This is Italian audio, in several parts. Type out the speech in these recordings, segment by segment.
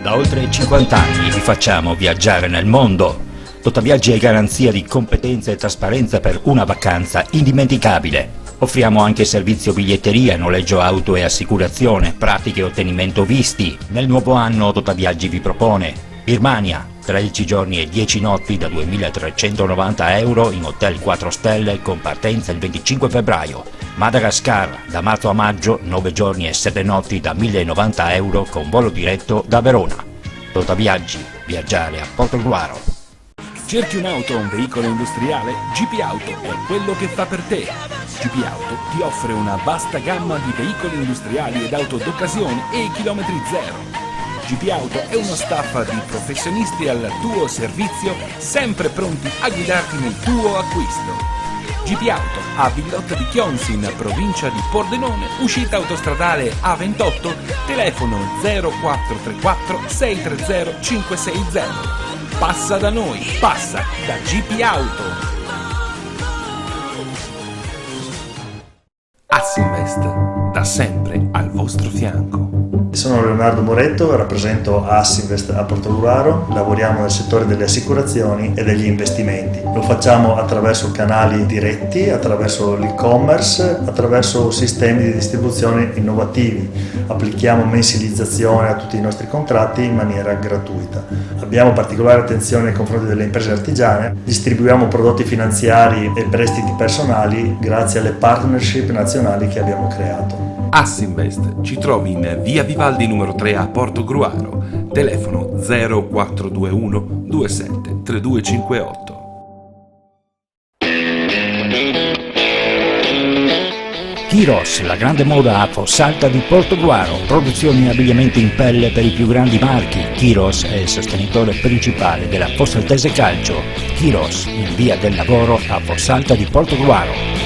Da oltre 50 anni vi facciamo viaggiare nel mondo. Totaviaggi è garanzia di competenza e trasparenza per una vacanza indimenticabile. Offriamo anche servizio biglietteria, noleggio auto e assicurazione, pratiche e ottenimento visti. Nel nuovo anno Totaviaggi vi propone Birmania, 13 giorni e 10 notti da 2.390 euro in hotel 4 stelle con partenza il 25 febbraio. Madagascar, da marzo a maggio, 9 giorni e 7 notti da 1.090 euro con volo diretto da Verona. Totaviaggi, viaggiare a Portogruaro. Cerchi un'auto o un veicolo industriale? GP Auto è quello che fa per te. GP Auto ti offre una vasta gamma di veicoli industriali ed auto d'occasione e chilometri zero. GP Auto è uno staff di professionisti al tuo servizio, sempre pronti a guidarti nel tuo acquisto. GP Auto a Villotta di Chions in provincia di Pordenone, uscita autostradale A28, telefono 0434 630 560. Passa da noi, passa da GP Auto. Assinvest, da sempre al vostro fianco. Sono Leonardo Moretto, rappresento Assinvest a Portogruaro, lavoriamo nel settore delle assicurazioni e degli investimenti. Lo facciamo attraverso canali diretti, attraverso l'e-commerce, attraverso sistemi di distribuzione innovativi. Applichiamo mensilizzazione a tutti i nostri contratti in maniera gratuita. Abbiamo particolare attenzione nei confronti delle imprese artigiane, distribuiamo prodotti finanziari e prestiti personali grazie alle partnership nazionali che abbiamo creato. Assinvest ci trovi in via Vivaldi numero 3 a Portogruaro, telefono 0421 27 3258. Kiros, la grande moda a Fossalta di Portogruaro, produzioni e abbigliamenti in pelle per i più grandi marchi. Kiros è il sostenitore principale della Fossaltese Calcio. Kiros, in via del lavoro a Fossalta di Portogruaro.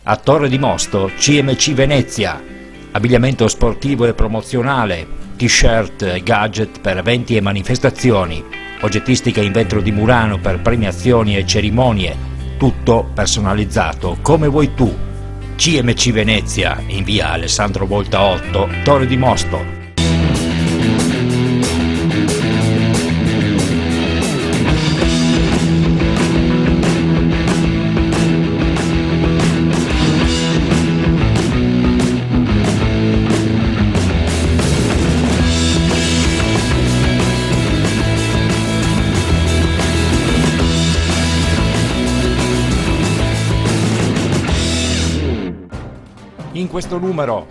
A Torre di Mosto, CMC Venezia, abbigliamento sportivo e promozionale, t-shirt e gadget per eventi e manifestazioni, oggettistica in vetro di Murano per premiazioni e cerimonie, tutto personalizzato come vuoi tu. CMC Venezia, in via Alessandro Volta 8, Torre di Mosto. In questo numero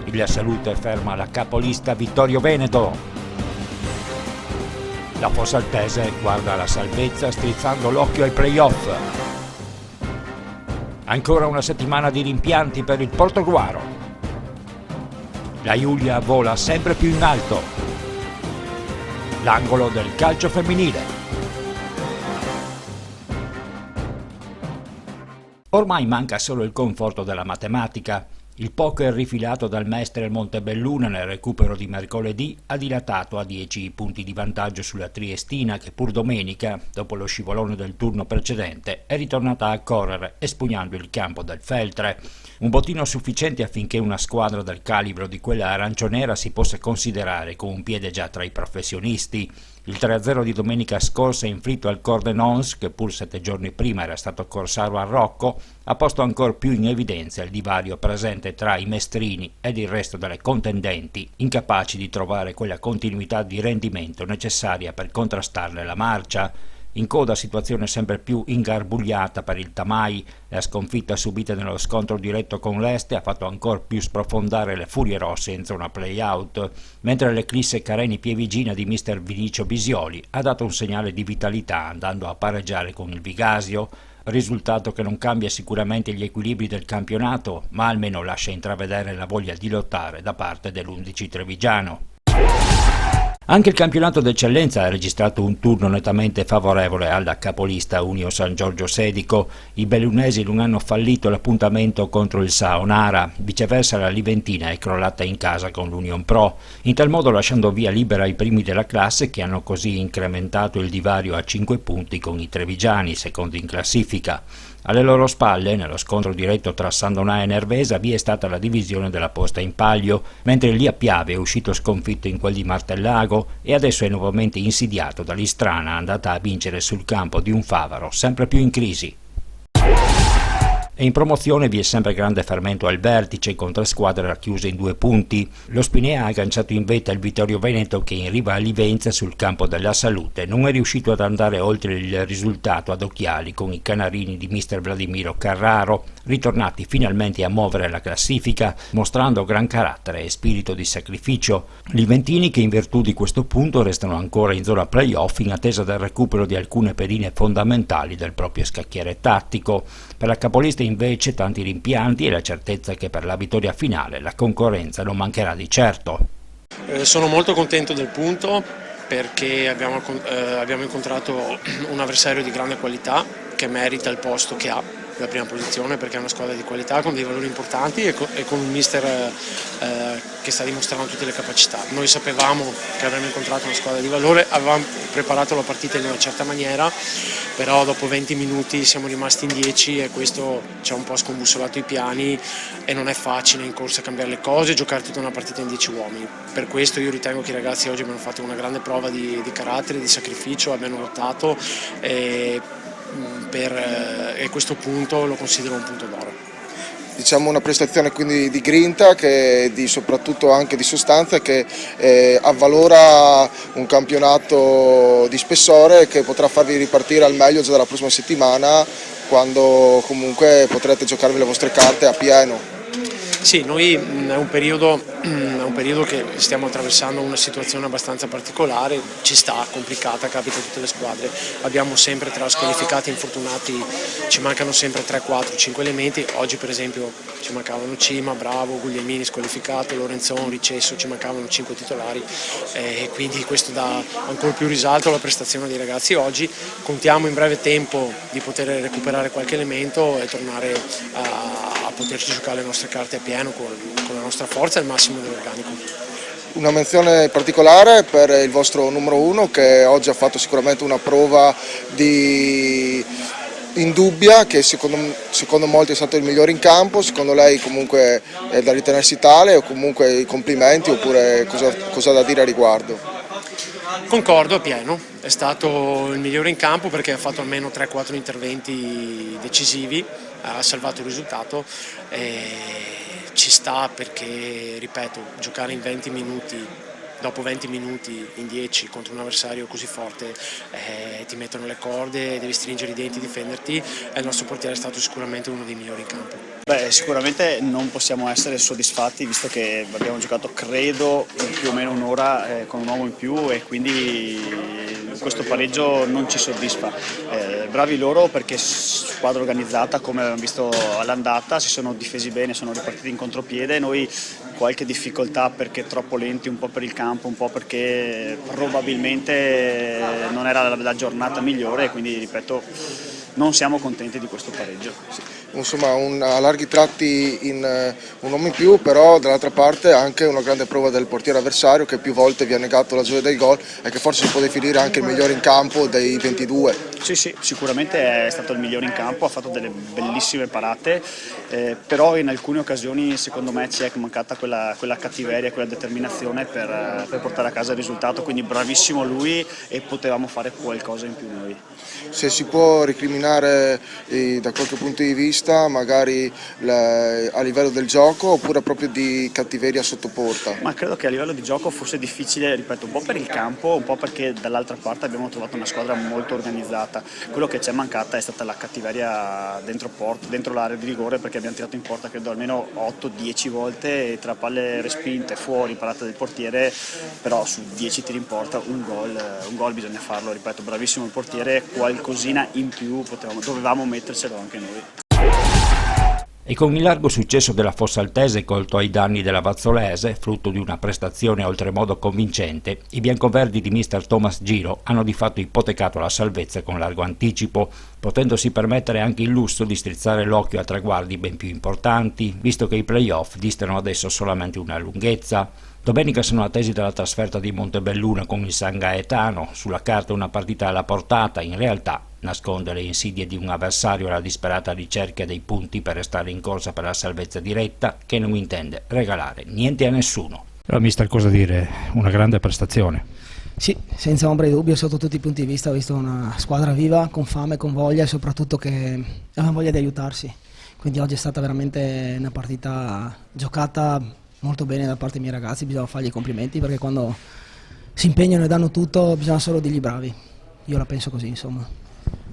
il Salute ferma la capolista Vittorio Veneto. La Fossaltese guarda la salvezza strizzando l'occhio ai play-off. Ancora una settimana di rimpianti per il Portogruaro. La Giulia vola sempre più in alto. L'angolo del calcio femminile. Ormai manca solo il conforto della matematica. Il poker rifilato dal Mestre Montebelluna nel recupero di mercoledì ha dilatato a 10 punti di vantaggio sulla Triestina che pur domenica, dopo lo scivolone del turno precedente, è ritornata a correre espugnando il campo del Feltre. Un bottino sufficiente affinché una squadra del calibro di quella arancionera si possa considerare con un piede già tra i professionisti. Il 3-0 di domenica scorsa inflitto al Cordenons, che pur 7 giorni prima era stato corsaro a Rocco, ha posto ancor più in evidenza il divario presente tra i mestrini ed il resto delle contendenti, incapaci di trovare quella continuità di rendimento necessaria per contrastarle la marcia. In coda situazione sempre più ingarbugliata per il Tamai, la sconfitta subita nello scontro diretto con l'Este ha fatto ancor più sprofondare le furie rosse in zona play-out, mentre l'Eclisse Careni Pievigina di mister Vinicio Bisioli ha dato un segnale di vitalità andando a pareggiare con il Vigasio, risultato che non cambia sicuramente gli equilibri del campionato, ma almeno lascia intravedere la voglia di lottare da parte dell'11 trevigiano. Anche il campionato d'eccellenza ha registrato un turno nettamente favorevole alla capolista Unio San Giorgio Sedico. I bellunesi non hanno fallito l'appuntamento contro il Saonara, viceversa la Liventina è crollata in casa con l'Union Pro, in tal modo lasciando via libera i primi della classe che hanno così incrementato il divario a 5 punti con i trevigiani, secondi in classifica. Alle loro spalle, nello scontro diretto tra Sandonà e Nervesa, vi è stata la divisione della posta in palio, mentre Lia Piave è uscito sconfitto in quel di Martellago e adesso è nuovamente insidiato dall'Istrana, andata a vincere sul campo di un Favaro sempre più in crisi. E in promozione vi è sempre grande fermento al vertice, con 3 squadre racchiuse in 2 punti. Lo Spinea ha agganciato in vetta il Vittorio Veneto che in riva a Livenza sul campo della Salute non è riuscito ad andare oltre il risultato ad occhiali con i canarini di mister Vladimiro Carraro, ritornati finalmente a muovere la classifica, mostrando gran carattere e spirito di sacrificio. Liventini che in virtù di questo punto restano ancora in zona playoff in attesa del recupero di alcune pedine fondamentali del proprio scacchiere tattico. Per la capolista invece tanti rimpianti e la certezza che per la vittoria finale la concorrenza non mancherà di certo. Sono molto contento del punto perché abbiamo incontrato un avversario di grande qualità che merita il posto che ha, la prima posizione, perché è una squadra di qualità con dei valori importanti e con un mister che sta dimostrando tutte le capacità. Noi sapevamo che avremmo incontrato una squadra di valore, avevamo preparato la partita in una certa maniera, però dopo 20 minuti siamo rimasti in 10 e questo ci ha un po' scombussolato i piani e non è facile in corsa cambiare le cose e giocare tutta una partita in 10 uomini. Per questo io ritengo che i ragazzi oggi abbiano fatto una grande prova di carattere, di sacrificio, abbiano lottato e questo punto lo considero un punto d'oro. Diciamo una prestazione quindi di grinta, soprattutto anche di sostanza, che avvalora un campionato di spessore che potrà farvi ripartire al meglio già dalla prossima settimana, quando comunque potrete giocarvi le vostre carte a pieno. Sì, noi è un periodo che stiamo attraversando una situazione abbastanza particolare, ci sta, complicata, capita a tutte le squadre, abbiamo sempre tra squalificati e infortunati, ci mancano sempre 3, 4, 5 elementi, oggi per esempio ci mancavano Cima, Bravo, Guglielmini squalificato, Lorenzon, Ricesso, ci mancavano 5 titolari e quindi questo dà ancora più risalto alla prestazione dei ragazzi oggi. Contiamo in breve tempo di poter recuperare qualche elemento e tornare a poterci giocare le nostre carte a pieno con la nostra forza e il massimo dell'organico. Una menzione particolare per il vostro numero 1 che oggi ha fatto sicuramente una prova indubbia, che secondo molti è stato il migliore in campo. Secondo lei comunque è da ritenersi tale, o comunque i complimenti, oppure cosa da dire a riguardo? Concordo appieno, è stato il migliore in campo perché ha fatto almeno 3-4 interventi decisivi, ha salvato il risultato e ci sta perché, ripeto, giocare in 20 minuti, dopo 20 minuti in 10 contro un avversario così forte ti mettono le corde, devi stringere i denti, difenderti e il nostro portiere è stato sicuramente uno dei migliori in campo. Beh, sicuramente non possiamo essere soddisfatti visto che abbiamo giocato credo più o meno un'ora con un uomo in più e quindi questo pareggio non ci soddisfa. Bravi loro perché squadra organizzata, come abbiamo visto all'andata, si sono difesi bene, sono ripartiti in contropiede, noi qualche difficoltà perché troppo lenti, un po' per il campo, un po' perché probabilmente non era la giornata migliore e quindi ripeto non siamo contenti di questo pareggio. Sì. Insomma a larghi tratti un uomo in più, però dall'altra parte anche una grande prova del portiere avversario che più volte vi ha negato la gioia del gol e che forse si può definire anche il migliore in campo dei 22. Sì, sicuramente è stato il migliore in campo, ha fatto delle bellissime parate, però in alcune occasioni secondo me ci è mancata quella cattiveria, quella determinazione per portare a casa il risultato, quindi bravissimo lui e potevamo fare qualcosa in più noi. Se si può recriminare da qualche punto di vista, magari a livello del gioco oppure proprio di cattiveria sotto porta? Ma credo che a livello di gioco fosse difficile, ripeto, un po' per il campo, un po' perché dall'altra parte abbiamo trovato una squadra molto organizzata. Quello che ci è mancata è stata la cattiveria dentro l'area di rigore, perché abbiamo tirato in porta credo almeno 8-10 volte e tra palle respinte, fuori, parate del portiere, però su 10 tiri in porta un gol bisogna farlo, ripeto, bravissimo il portiere, qualcosina in più dovevamo mettercelo anche noi. E con il largo successo della Fossaltese colto ai danni della Vazzolese, frutto di una prestazione oltremodo convincente, i biancoverdi di mister Thomas Giro hanno di fatto ipotecato la salvezza con largo anticipo, potendosi permettere anche il lusso di strizzare l'occhio a traguardi ben più importanti, visto che i play-off distano adesso solamente una lunghezza. Domenica sono attesi dalla trasferta di Montebelluna con il San Gaetano, sulla carta una partita alla portata, in realtà Nasconde le insidie di un avversario alla disperata ricerca dei punti per restare in corsa per la salvezza diretta, che non intende regalare niente a nessuno. Allora, mister, cosa dire? Una grande prestazione. Sì, senza ombra di dubbio, sotto tutti i punti di vista ho visto una squadra viva, con fame, con voglia e soprattutto che aveva voglia di aiutarsi. Quindi oggi è stata veramente una partita giocata molto bene da parte dei miei ragazzi, bisogna fargli i complimenti perché quando si impegnano e danno tutto bisogna solo dirgli bravi. Io la penso così, insomma.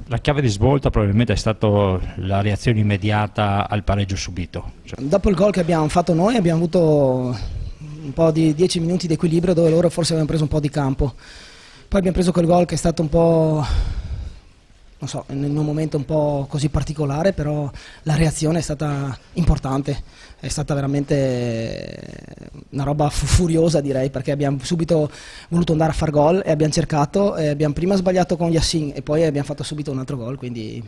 La chiave di svolta probabilmente è stata la reazione immediata al pareggio subito. Dopo il gol che abbiamo fatto noi abbiamo avuto un po' di 10 minuti di equilibrio dove loro forse avevano preso un po' di campo. Poi abbiamo preso quel gol che è stato un po', non so, in un momento un po' così particolare, però la reazione è stata importante, è stata veramente una roba furiosa, direi, perché abbiamo subito voluto andare a far gol e abbiamo cercato, e abbiamo prima sbagliato con Yassin e poi abbiamo fatto subito un altro gol, quindi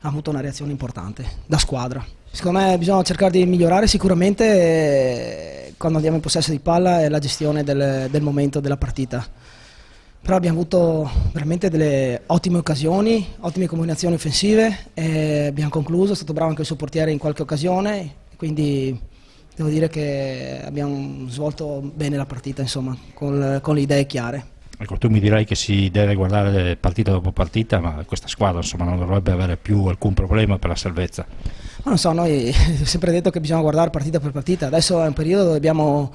ha avuto una reazione importante da squadra. Secondo me bisogna cercare di migliorare sicuramente quando andiamo in possesso di palla e la gestione del momento della partita. Però abbiamo avuto veramente delle ottime occasioni, ottime combinazioni offensive e abbiamo concluso, è stato bravo anche il suo portiere in qualche occasione, quindi devo dire che abbiamo svolto bene la partita, insomma, con le idee chiare. Ecco, tu mi dirai che si deve guardare partita dopo partita, ma questa squadra insomma non dovrebbe avere più alcun problema per la salvezza. Ma non so, noi ho sempre detto che bisogna guardare partita per partita, adesso è un periodo dove abbiamo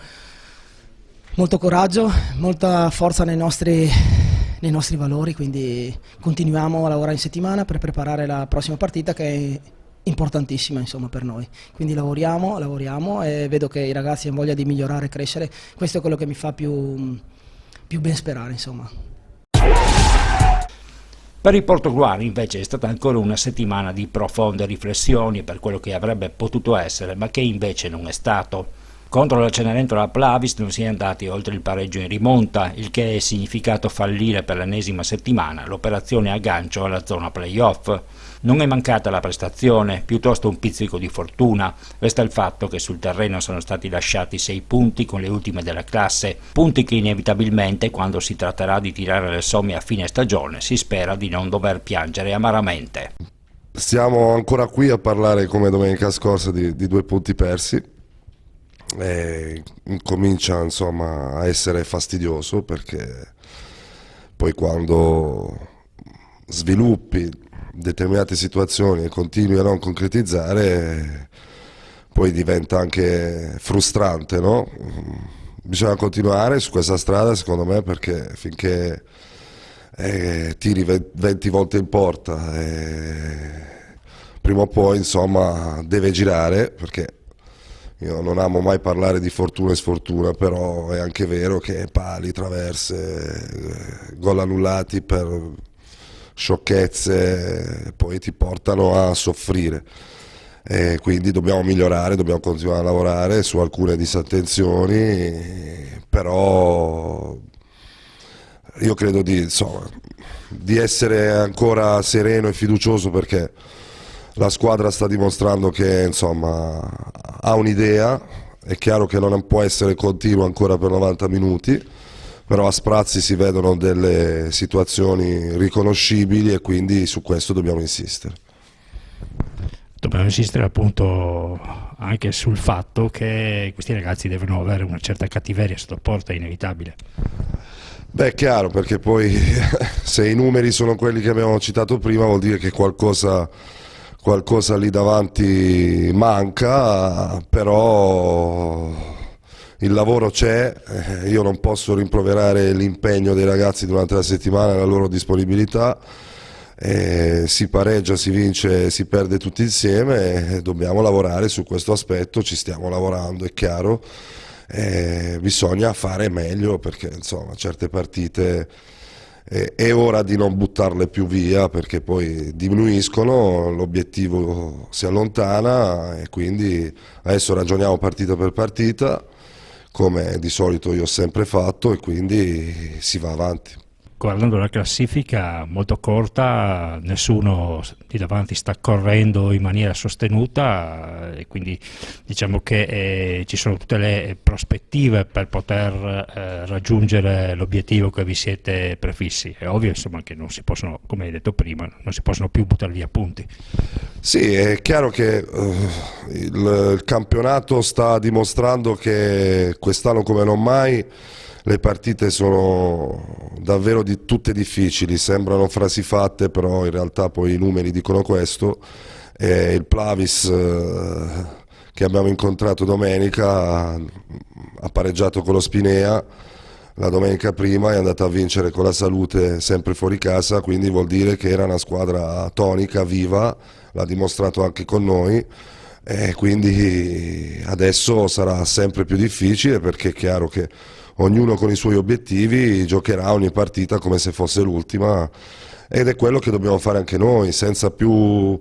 molto coraggio, molta forza nei nostri valori, quindi continuiamo a lavorare in settimana per preparare la prossima partita che è importantissima, insomma, per noi. Quindi lavoriamo e vedo che i ragazzi hanno voglia di migliorare e crescere, questo è quello che mi fa più ben sperare, insomma. Per i portoghesi invece è stata ancora una settimana di profonde riflessioni per quello che avrebbe potuto essere, ma che invece non è stato. Contro la Cenerentola Plavis non si è andati oltre il pareggio in rimonta, il che è significato fallire per l'ennesima settimana l'operazione aggancio alla zona playoff. Non è mancata la prestazione, piuttosto un pizzico di fortuna. Resta il fatto che sul terreno sono stati lasciati 6 punti con le ultime della classe, punti che inevitabilmente, quando si tratterà di tirare le somme a fine stagione, si spera di non dover piangere amaramente. Siamo ancora qui a parlare, come domenica scorsa, di 2 punti persi. Comincia insomma a essere fastidioso perché poi quando sviluppi determinate situazioni e continui a non concretizzare poi diventa anche frustrante, no? Bisogna continuare su questa strada, secondo me, perché finché tiri 20 volte in porta prima o poi insomma deve girare, perché io non amo mai parlare di fortuna e sfortuna, però è anche vero che pali, traverse, gol annullati per sciocchezze poi ti portano a soffrire. E quindi dobbiamo migliorare, dobbiamo continuare a lavorare su alcune disattenzioni, però io credo di essere ancora sereno e fiducioso perché la squadra sta dimostrando che insomma ha un'idea, è chiaro che non può essere continuo ancora per 90 minuti, però a sprazzi si vedono delle situazioni riconoscibili e quindi su questo dobbiamo insistere. Dobbiamo insistere appunto anche sul fatto che questi ragazzi devono avere una certa cattiveria sotto porta, è inevitabile. Beh, è chiaro, perché poi se i numeri sono quelli che abbiamo citato prima vuol dire che qualcosa lì davanti manca, però il lavoro c'è, io non posso rimproverare l'impegno dei ragazzi durante la settimana e la loro disponibilità, si pareggia, si vince, si perde tutti insieme e dobbiamo lavorare su questo aspetto, ci stiamo lavorando, è chiaro, bisogna fare meglio perché insomma certe partite è ora di non buttarle più via perché poi diminuiscono, l'obiettivo si allontana e quindi adesso ragioniamo partita per partita come di solito io ho sempre fatto e quindi si va avanti. guardando la classifica molto corta, nessuno di davanti sta correndo in maniera sostenuta e quindi diciamo che ci sono tutte le prospettive per poter raggiungere l'obiettivo che vi siete prefissi. È ovvio insomma che non si possono, come hai detto prima, non si possono più buttare via punti. Sì, è chiaro che il campionato sta dimostrando che quest'anno come non mai le partite sono davvero tutte difficili, sembrano frasi fatte, però in realtà poi i numeri dicono questo. Il Plavis che abbiamo incontrato domenica ha pareggiato con lo Spinea la domenica prima, è andata a vincere con la Salute sempre fuori casa, quindi vuol dire che era una squadra tonica, viva, l'ha dimostrato anche con noi. E quindi adesso sarà sempre più difficile, perché è chiaro che ognuno con i suoi obiettivi giocherà ogni partita come se fosse l'ultima, ed è quello che dobbiamo fare anche noi, senza più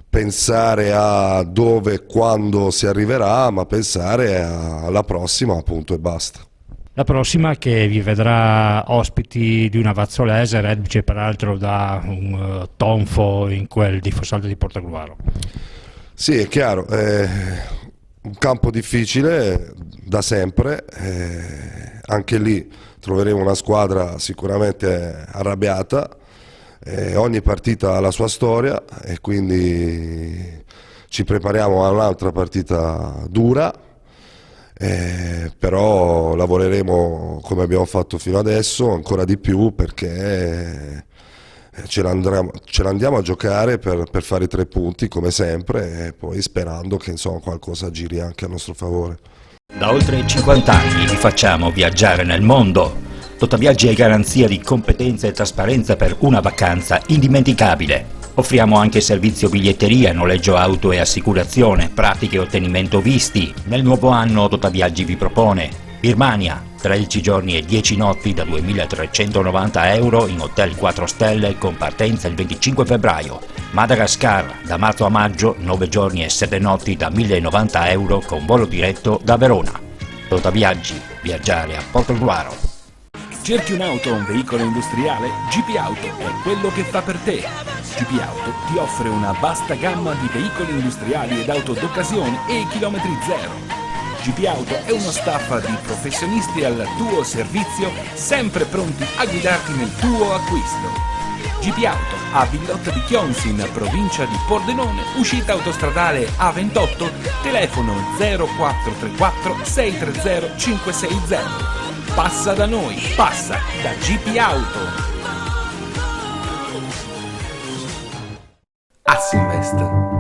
pensare a dove e quando si arriverà, ma pensare alla prossima, appunto, e basta. La prossima che vi vedrà ospiti di una Vazzolese, reduce peraltro da un tonfo in quel di Fossalta di Portogruaro. Sì, è chiaro, è un campo difficile da sempre, anche lì troveremo una squadra sicuramente arrabbiata, ogni partita ha la sua storia e quindi ci prepariamo a un'altra partita dura, però lavoreremo come abbiamo fatto fino adesso, ancora di più, perché ce l'andiamo a giocare per fare i 3 punti come sempre, e poi sperando che insomma qualcosa giri anche a nostro favore. Da oltre 50 anni vi facciamo viaggiare nel mondo. Totaviaggi è garanzia di competenza e trasparenza per una vacanza indimenticabile. Offriamo anche servizio biglietteria, noleggio auto e assicurazione, pratiche e ottenimento visti. Nel nuovo anno Totaviaggi vi propone Birmania, 13 giorni e 10 notti da 2.390 euro in hotel 4 stelle con partenza il 25 febbraio. Madagascar, da marzo a maggio, 9 giorni e 7 notti da 1.090 euro con volo diretto da Verona. Totaviaggi, viaggiare a Portogruaro. Cerchi un'auto o un veicolo industriale? GP Auto è quello che fa per te. GP Auto ti offre una vasta gamma di veicoli industriali ed auto d'occasione e chilometri zero. GP Auto è uno staff di professionisti al tuo servizio, sempre pronti a guidarti nel tuo acquisto. GP Auto a Villotta di Chions in provincia di Pordenone, uscita autostradale A28, telefono 0434 630 560. Passa da noi, passa da GP Auto. Assinvest,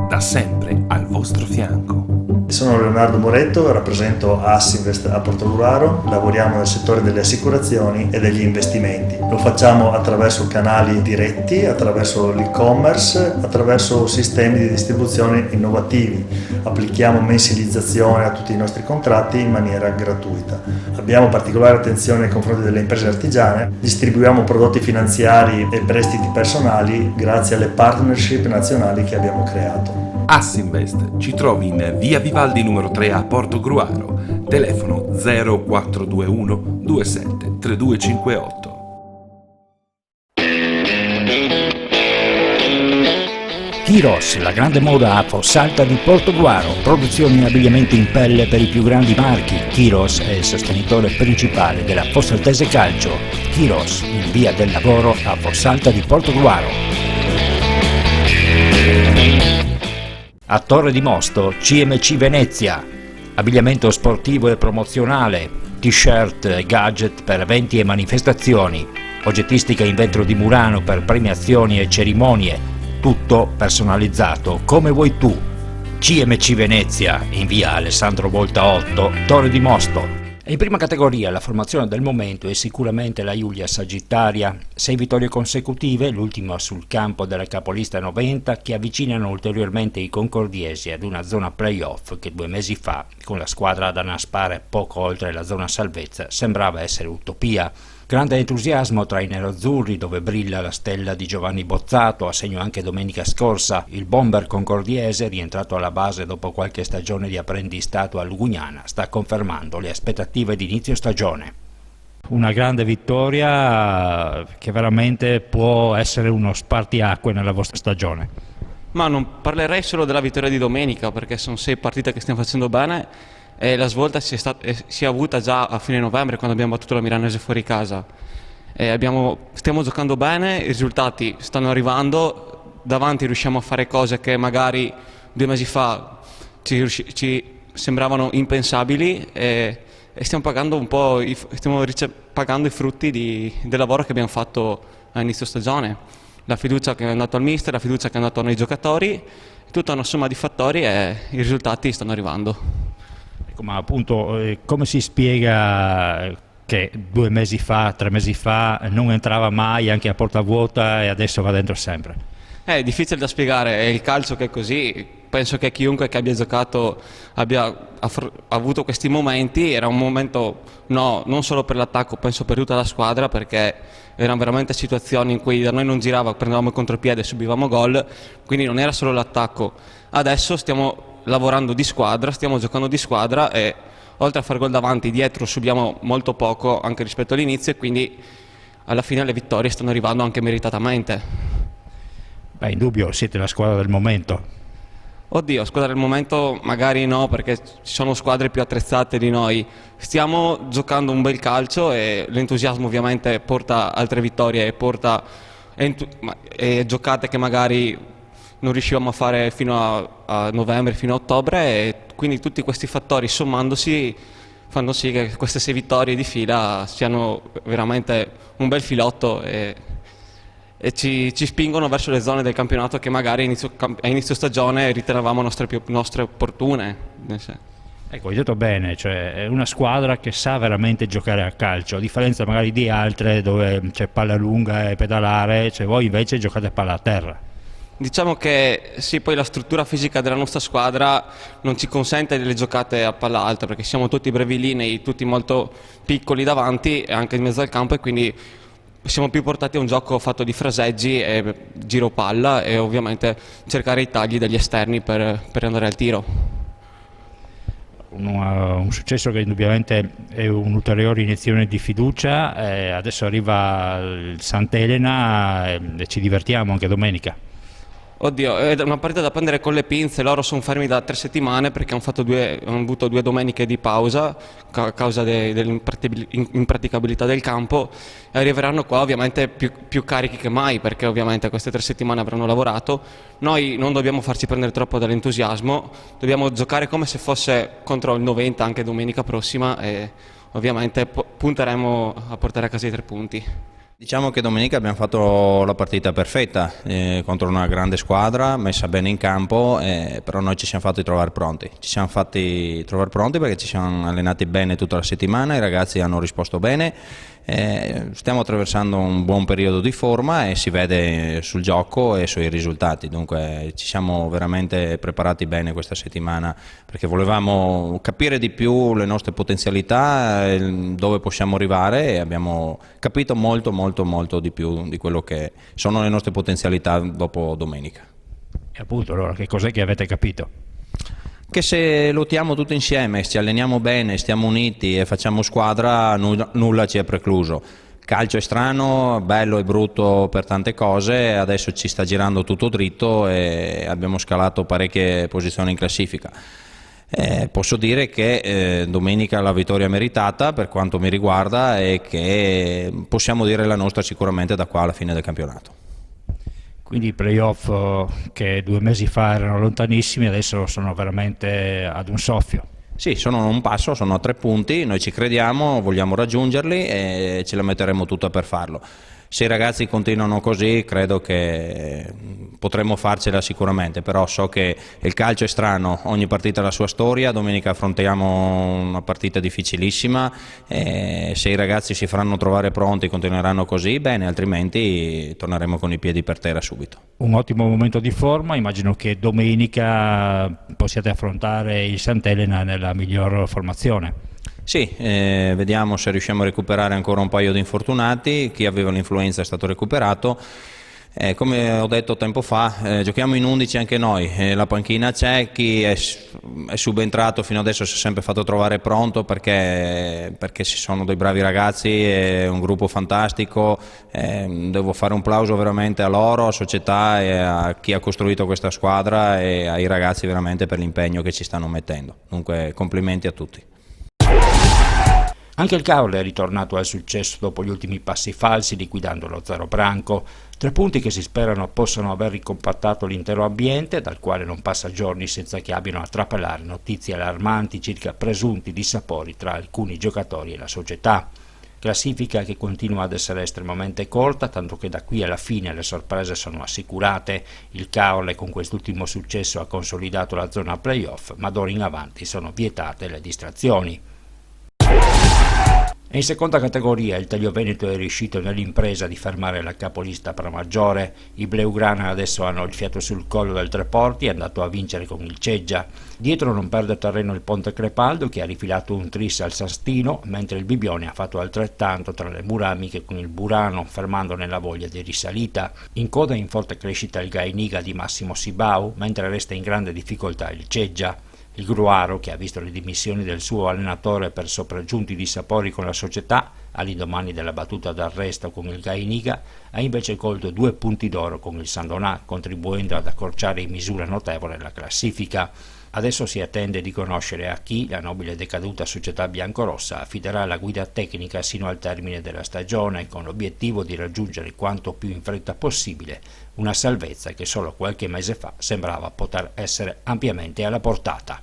da sempre al vostro fianco. Sono Leonardo Moretto, rappresento Assinvest a Portogruaro, lavoriamo nel settore delle assicurazioni e degli investimenti. Lo facciamo attraverso canali diretti, attraverso l'e-commerce, attraverso sistemi di distribuzione innovativi. Applichiamo mensilizzazione a tutti i nostri contratti in maniera gratuita. Abbiamo particolare attenzione nei confronti delle imprese artigiane, distribuiamo prodotti finanziari e prestiti personali grazie alle partnership nazionali che abbiamo creato. Assinvest ci trovi in via Vivaldi numero 3 a Portogruaro, telefono 0421 27 3258. Kiros, la grande moda a Fossalta di Portogruaro, produzioni e abbigliamento in pelle per i più grandi marchi. Kiros è il sostenitore principale della Fossaltese Calcio. Kiros, in via del Lavoro a Fossalta di Portogruaro. A Torre di Mosto, CMC Venezia, abbigliamento sportivo e promozionale, t-shirt e gadget per eventi e manifestazioni, oggettistica in vetro di Murano per premiazioni e cerimonie, tutto personalizzato come vuoi tu. CMC Venezia, in via Alessandro Volta 8, Torre di Mosto. E in prima categoria la formazione del momento è sicuramente la Giulia Sagittaria, 6 vittorie consecutive, l'ultima sul campo della capolista 90, che avvicinano ulteriormente i concordiesi ad una zona playoff che 2 mesi fa, con la squadra ad annaspare poco oltre la zona salvezza, sembrava essere utopia. Grande entusiasmo tra i neroazzurri, dove brilla la stella di Giovanni Bozzato, a segno anche domenica scorsa. Il bomber concordiese, rientrato alla base dopo qualche stagione di apprendistato a Lugugnana, sta confermando le aspettative di inizio stagione. una grande vittoria che veramente può essere uno spartiacque nella vostra stagione. Ma non parlerei solo della vittoria di domenica, perché sono 6 partite che stiamo facendo bene e la svolta si è avuta già a fine novembre, quando abbiamo battuto la Milanese fuori casa. Stiamo giocando bene, i risultati stanno arrivando, davanti riusciamo a fare cose che magari 2 mesi fa ci sembravano impensabili, e stiamo pagando pagando i frutti del lavoro che abbiamo fatto a inizio stagione. La fiducia che è andata al mister, la fiducia che è andata nei giocatori, tutta una somma di fattori e i risultati stanno arrivando. Ecco, ma appunto come si spiega che 2 mesi fa, 3 mesi fa non entrava mai anche a porta vuota e adesso va dentro sempre? È difficile da spiegare, è il calcio che è così. Penso che chiunque che abbia giocato abbia avuto questi momenti. Era un momento non solo per l'attacco, penso per tutta la squadra, perché erano veramente situazioni in cui da noi non girava, prendevamo il contropiede e subivamo gol, quindi non era solo l'attacco. Adesso stiamo lavorando di squadra, stiamo giocando di squadra e oltre a fare gol davanti, dietro subiamo molto poco anche rispetto all'inizio, e quindi alla fine le vittorie stanno arrivando anche meritatamente. Beh, in dubbio siete la squadra del momento. Oddio, squadra del momento magari no, perché ci sono squadre più attrezzate di noi. Stiamo giocando un bel calcio e l'entusiasmo ovviamente porta altre vittorie e porta giocate che magari non riuscivamo a fare fino a novembre, fino a ottobre, e quindi tutti questi fattori sommandosi fanno sì che queste 6 vittorie di fila siano veramente un bel filotto e ci spingono verso le zone del campionato che magari a inizio stagione ritenevamo nostre opportune. Ecco, hai detto bene, cioè è una squadra che sa veramente giocare a calcio, a differenza magari di altre dove c'è palla lunga e pedalare, cioè voi invece giocate a palla a terra. Diciamo che sì, poi la struttura fisica della nostra squadra non ci consente delle giocate a palla alta, perché siamo tutti brevilinei, tutti molto piccoli davanti e anche in mezzo al campo, e quindi siamo più portati a un gioco fatto di fraseggi e giro palla e ovviamente cercare i tagli degli esterni per andare al tiro. Un successo che indubbiamente è un'ulteriore iniezione di fiducia, adesso arriva il Sant'Elena e ci divertiamo anche domenica. Oddio, è una partita da prendere con le pinze. Loro sono fermi da 3 settimane perché hanno avuto 2 domeniche di pausa a causa dell'impraticabilità del campo, e arriveranno qua ovviamente più carichi che mai, perché ovviamente queste 3 settimane avranno lavorato. Noi non dobbiamo farci prendere troppo dall'entusiasmo, dobbiamo giocare come se fosse contro il 90 anche domenica prossima, e ovviamente punteremo a portare a casa i 3 punti. Diciamo che domenica abbiamo fatto la partita perfetta contro una grande squadra, messa bene in campo, però noi ci siamo fatti trovare pronti. Ci siamo fatti trovare pronti perché ci siamo allenati bene tutta la settimana, i ragazzi hanno risposto bene, stiamo attraversando un buon periodo di forma e si vede sul gioco e sui risultati. Dunque ci siamo veramente preparati bene questa settimana perché volevamo capire di più le nostre potenzialità, dove possiamo arrivare, e abbiamo capito molto di più di quello che sono le nostre potenzialità dopo domenica. E appunto, allora, che cos'è che avete capito? Che se lottiamo tutti insieme, ci alleniamo bene, stiamo uniti e facciamo squadra, nulla ci è precluso. Calcio è strano, bello e brutto per tante cose, adesso ci sta girando tutto dritto e abbiamo scalato parecchie posizioni in classifica. Posso dire che domenica la vittoria meritata per quanto mi riguarda, e che possiamo dire la nostra sicuramente da qua alla fine del campionato. Quindi i playoff che 2 mesi fa erano lontanissimi adesso sono veramente ad un soffio. Sì, sono a un passo, sono a 3 punti, noi ci crediamo, vogliamo raggiungerli e ce la metteremo tutta per farlo. Se i ragazzi continuano così credo che potremo farcela sicuramente, però so che il calcio è strano, ogni partita ha la sua storia, domenica affrontiamo una partita difficilissima, e se i ragazzi si faranno trovare pronti continueranno così, bene, altrimenti torneremo con i piedi per terra subito. Un ottimo momento di forma, immagino che domenica possiate affrontare il Sant'Elena nella miglior formazione. Sì, vediamo se riusciamo a recuperare ancora un paio di infortunati, chi aveva l'influenza è stato recuperato, Come ho detto tempo fa, giochiamo in 11 anche noi, la panchina c'è, chi è subentrato fino adesso si è sempre fatto trovare pronto perché ci sono dei bravi ragazzi, è un gruppo fantastico, devo fare un plauso veramente a loro, alla società e a chi ha costruito questa squadra e ai ragazzi veramente per l'impegno che ci stanno mettendo. Dunque complimenti a tutti. Anche il Caorle è ritornato al successo dopo gli ultimi passi falsi, liquidando lo Zero Branco. 3 punti che si sperano possano aver ricompattato l'intero ambiente, dal quale non passa giorni senza che abbiano a trapelare notizie allarmanti circa presunti dissapori tra alcuni giocatori e la società. Classifica che continua ad essere estremamente corta, tanto che da qui alla fine le sorprese sono assicurate. Il Caorle con quest'ultimo successo ha consolidato la zona playoff, ma d'ora in avanti sono vietate le distrazioni. E in seconda categoria il Taglio Veneto è riuscito nell'impresa di fermare la capolista Pramaggiore. I Bleugrana adesso hanno il fiato sul collo del Treporti, è andato a vincere con il Ceggia. Dietro non perde terreno il Ponte Crepaldo, che ha rifilato un tris al Sastino, mentre il Bibione ha fatto altrettanto tra le mura amiche con il Burano, fermandone la voglia di risalita. In coda in forte crescita il Gainiga di Massimo Sibau, mentre resta in grande difficoltà il Ceggia. Il Gruaro, che ha visto le dimissioni del suo allenatore per sopraggiunti dissapori con la società, all'indomani della battuta d'arresto con il Gainiga, ha invece colto 2 punti d'oro con il Sandonà, contribuendo ad accorciare in misura notevole la classifica. Adesso si attende di conoscere a chi la nobile decaduta società biancorossa affiderà la guida tecnica sino al termine della stagione, con l'obiettivo di raggiungere quanto più in fretta possibile una salvezza che solo qualche mese fa sembrava poter essere ampiamente alla portata.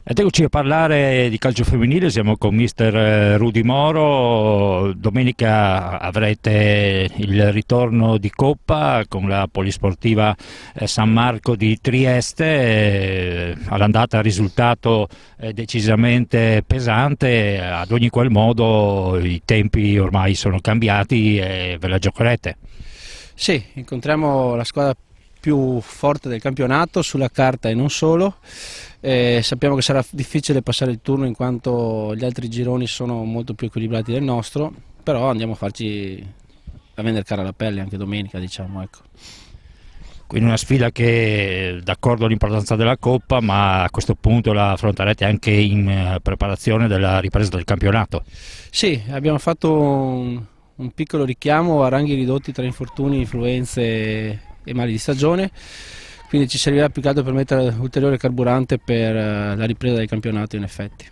Ed eccoci a parlare di calcio femminile, siamo con mister Rudy Moro. Domenica avrete il ritorno di Coppa con la Polisportiva San Marco di Trieste, all'andata risultato decisamente pesante, ad ogni qual modo i tempi ormai sono cambiati e ve la giocherete. Sì, incontriamo la squadra più forte del campionato sulla carta e non solo. Sappiamo che sarà difficile passare il turno in quanto gli altri gironi sono molto più equilibrati del nostro, però andiamo a vendere cara la pelle anche domenica, diciamo, ecco. Quindi una sfida che, d'accordo all'importanza della Coppa, ma a questo punto la affronterete anche in preparazione della ripresa del campionato. Sì, abbiamo fatto un piccolo richiamo a ranghi ridotti tra infortuni, influenze e mali di stagione, quindi ci servirà più che altro per mettere ulteriore carburante per la ripresa del campionato in effetti.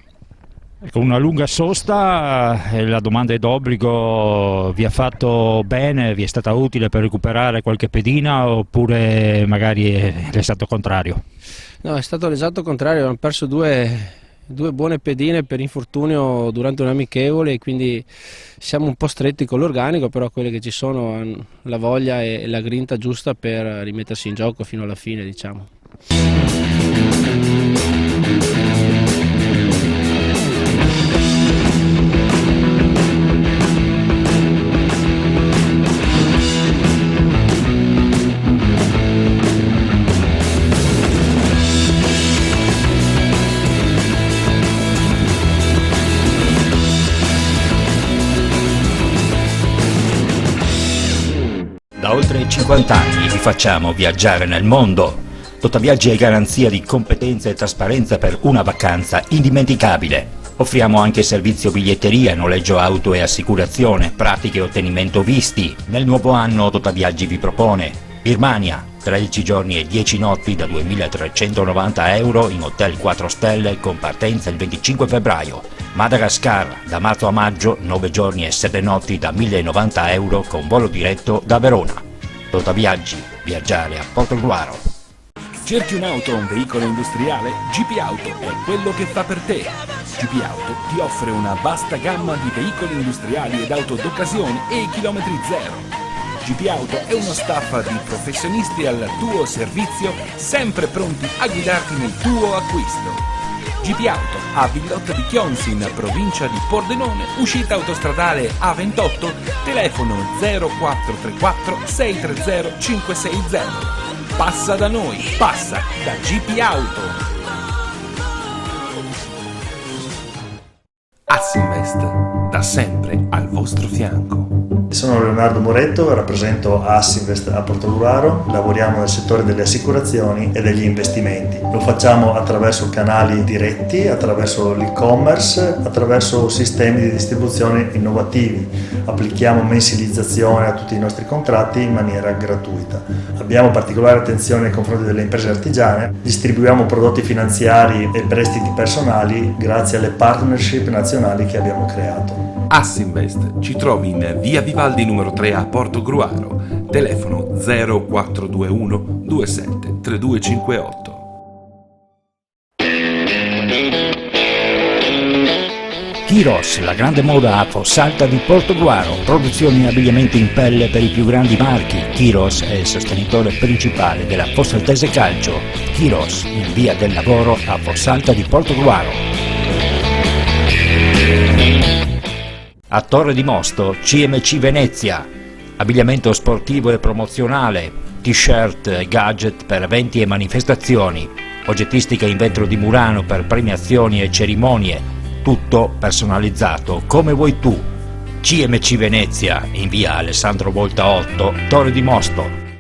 Con una lunga sosta, la domanda è d'obbligo: vi ha fatto bene, vi è stata utile per recuperare qualche pedina oppure magari è stato contrario? No, è stato l'esatto contrario, abbiamo perso due buone pedine per infortunio durante un amichevole, quindi siamo un po' stretti con l'organico, però quelle che ci sono hanno la voglia e la grinta giusta per rimettersi in gioco fino alla fine, diciamo. Da oltre 50 anni vi facciamo viaggiare nel mondo. Totaviaggi è garanzia di competenza e trasparenza per una vacanza indimenticabile. Offriamo anche servizio biglietteria, noleggio auto e assicurazione, pratiche e ottenimento visti. Nel nuovo anno Totaviaggi vi propone Birmania, 13 giorni e 10 notti da 2.390 euro in hotel 4 stelle con partenza il 25 febbraio. Madagascar, da marzo a maggio, 9 giorni e 7 notti da 1.090 euro con volo diretto da Verona. Totaviaggi, viaggiare a Portogruaro. Cerchi un'auto o un veicolo industriale? GP Auto è quello che fa per te. GP Auto ti offre una vasta gamma di veicoli industriali ed auto d'occasione e chilometri zero. GP Auto è uno staff di professionisti al tuo servizio, sempre pronti a guidarti nel tuo acquisto. GP Auto a Villotta di Chionsi in provincia di Pordenone, uscita autostradale A28, telefono 0434 630 560. Passa da noi, passa da GP Auto. Assinvest, da sempre al vostro fianco. Sono Leonardo Moretto, rappresento Assinvest a Portogruaro, lavoriamo nel settore delle assicurazioni e degli investimenti. Lo facciamo attraverso canali diretti, attraverso l'e-commerce, attraverso sistemi di distribuzione innovativi. Applichiamo mensilizzazione a tutti i nostri contratti in maniera gratuita. Abbiamo particolare attenzione nei confronti delle imprese artigiane, distribuiamo prodotti finanziari e prestiti personali grazie alle partnership nazionali che abbiamo creato. Assinvest ci trovi in via Vivaldi numero 3 a Portogruaro, telefono 0421 27 3258. Kiros, la grande moda a Fossalta di Portogruaro, produzioni e abbigliamenti in pelle per i più grandi marchi. Kiros è il sostenitore principale della Fossaltese Calcio. Kiros, in via del lavoro a Fossalta di Portogruaro. A Torre di Mosto, CMC Venezia, abbigliamento sportivo e promozionale, t-shirt e gadget per eventi e manifestazioni, oggettistica in vetro di Murano per premiazioni e cerimonie, tutto personalizzato come vuoi tu. CMC Venezia, in via Alessandro Volta 8, Torre di Mosto.